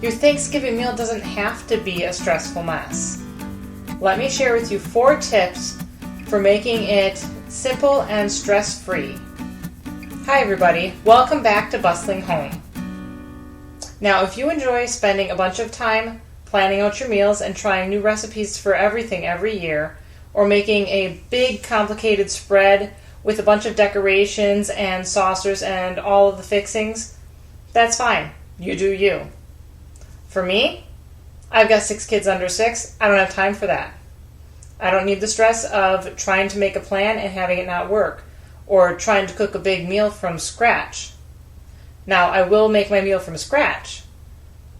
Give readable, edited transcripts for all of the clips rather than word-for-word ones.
Your Thanksgiving meal doesn't have to be a stressful mess. Let me share with you 4 tips for making it simple and stress-free. Hi everybody, welcome back to Bustling Home. Now if you enjoy spending a bunch of time planning out your meals and trying new recipes for everything every year, or making a big complicated spread with a bunch of decorations and saucers and all of the fixings, that's fine. You do you. For me, I've got 6 kids under 6. I don't have time for that. I don't need the stress of trying to make a plan and having it not work, or trying to cook a big meal from scratch. Now, I will make my meal from scratch,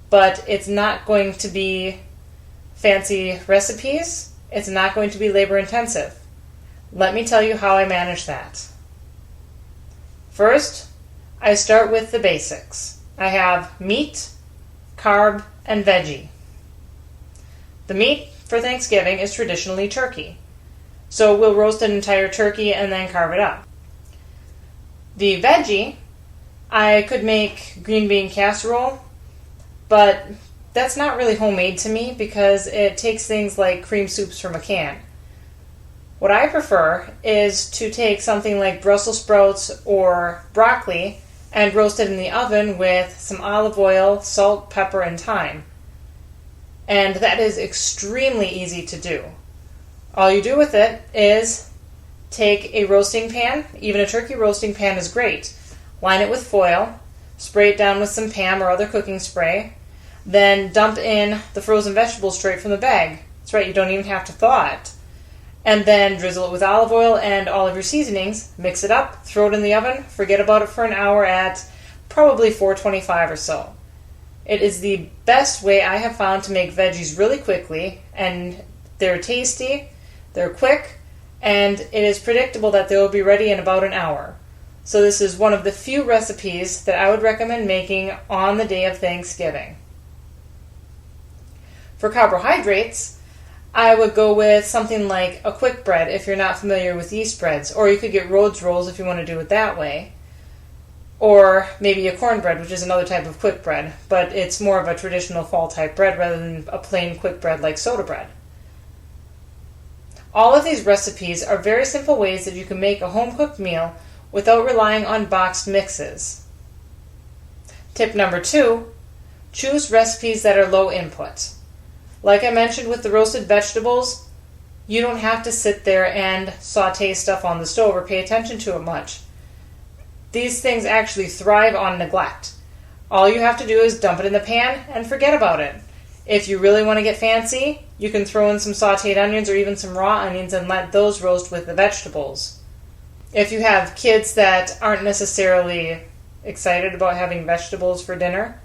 but it's not going to be fancy recipes. It's not going to be labor intensive. Let me tell you how I manage that. First, I start with the basics. I have meat, carb, and veggie. The meat for Thanksgiving is traditionally turkey. So we'll roast an entire turkey and then carve it up. The veggie, I could make green bean casserole, but that's not really homemade to me because it takes things like cream soups from a can. What I prefer is to take something like Brussels sprouts or broccoli and roast it in the oven with some olive oil, salt, pepper, and thyme. And that is extremely easy to do. All you do with it is take a roasting pan, even a turkey roasting pan is great, line it with foil, spray it down with some Pam or other cooking spray, then dump in the frozen vegetables straight from the bag. That's right, you don't even have to thaw it. And then drizzle it with olive oil and all of your seasonings, mix it up, throw it in the oven, forget about it for an hour at probably 425 or so. It is the best way I have found to make veggies really quickly, and they're tasty, they're quick, and it is predictable that they will be ready in about an hour. So this is one of the few recipes that I would recommend making on the day of Thanksgiving. For carbohydrates, I would go with something like a quick bread if you're not familiar with yeast breads, or you could get Rhodes rolls if you want to do it that way, or maybe a cornbread, which is another type of quick bread, but it's more of a traditional fall type bread rather than a plain quick bread like soda bread. All of these recipes are very simple ways that you can make a home-cooked meal without relying on boxed mixes. Tip number 2, choose recipes that are low input. Like I mentioned with the roasted vegetables, you don't have to sit there and saute stuff on the stove or pay attention to it much. These things actually thrive on neglect. All you have to do is dump it in the pan and forget about it. If you really want to get fancy, you can throw in some sauteed onions or even some raw onions and let those roast with the vegetables. If you have kids that aren't necessarily excited about having vegetables for dinner,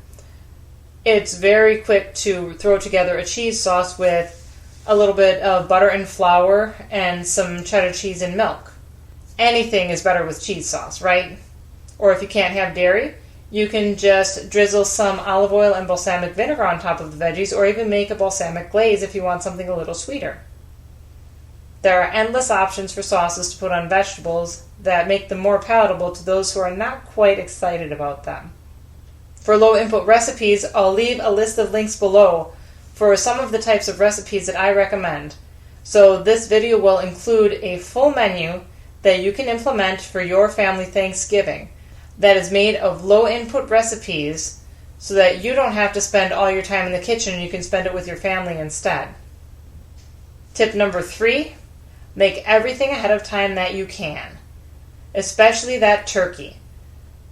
it's very quick to throw together a cheese sauce with a little bit of butter and flour and some cheddar cheese and milk. Anything is better with cheese sauce, right? Or if you can't have dairy, you can just drizzle some olive oil and balsamic vinegar on top of the veggies, or even make a balsamic glaze if you want something a little sweeter. There are endless options for sauces to put on vegetables that make them more palatable to those who are not quite excited about them. For low input recipes, I'll leave a list of links below for some of the types of recipes that I recommend. So this video will include a full menu that you can implement for your family Thanksgiving that is made of low input recipes so that you don't have to spend all your time in the kitchen and you can spend it with your family instead. Tip number 3, make everything ahead of time that you can, especially that turkey,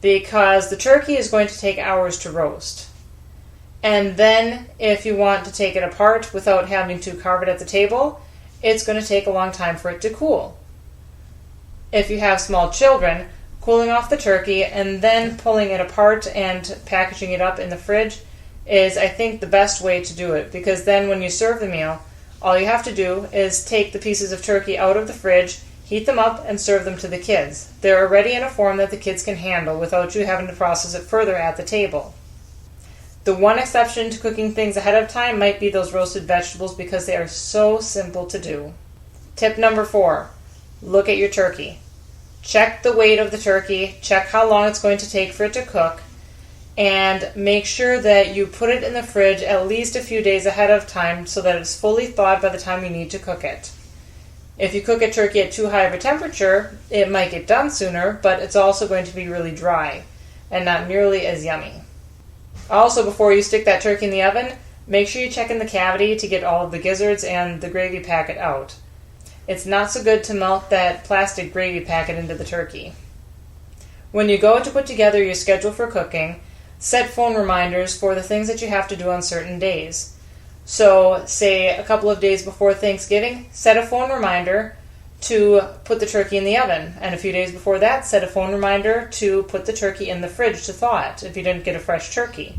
because the turkey is going to take hours to roast. And then if you want to take it apart without having to carve it at the table, it's going to take a long time for it to cool. If you have small children, cooling off the turkey and then pulling it apart and packaging it up in the fridge is, I think, the best way to do it, because then when you serve the meal, all you have to do is take the pieces of turkey out of the fridge, heat them up, and serve them to the kids. They're already in a form that the kids can handle without you having to process it further at the table. The one exception to cooking things ahead of time might be those roasted vegetables because they are so simple to do. Tip number 4, look at your turkey. Check the weight of the turkey, check how long it's going to take for it to cook, and make sure that you put it in the fridge at least a few days ahead of time so that it's fully thawed by the time you need to cook it. If you cook a turkey at too high of a temperature, it might get done sooner, but it's also going to be really dry and not nearly as yummy. Also, before you stick that turkey in the oven, make sure you check in the cavity to get all of the gizzards and the gravy packet out. It's not so good to melt that plastic gravy packet into the turkey. When you go to put together your schedule for cooking, set phone reminders for the things that you have to do on certain days. So, say a couple of days before Thanksgiving, set a phone reminder to put the turkey in the oven. And a few days before that, set a phone reminder to put the turkey in the fridge to thaw it if you didn't get a fresh turkey.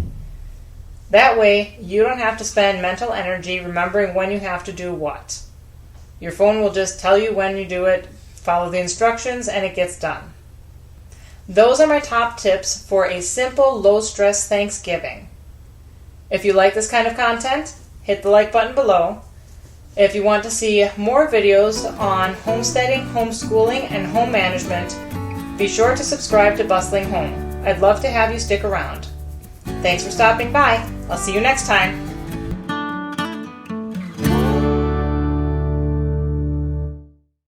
That way, you don't have to spend mental energy remembering when you have to do what. Your phone will just tell you when you do it, follow the instructions, and it gets done. Those are my top tips for a simple, low-stress Thanksgiving. If you like this kind of content, hit the like button below. If you want to see more videos on homesteading, homeschooling, and home management, be sure to subscribe to Bustling Home. I'd love to have you stick around. Thanks for stopping by. I'll see you next time.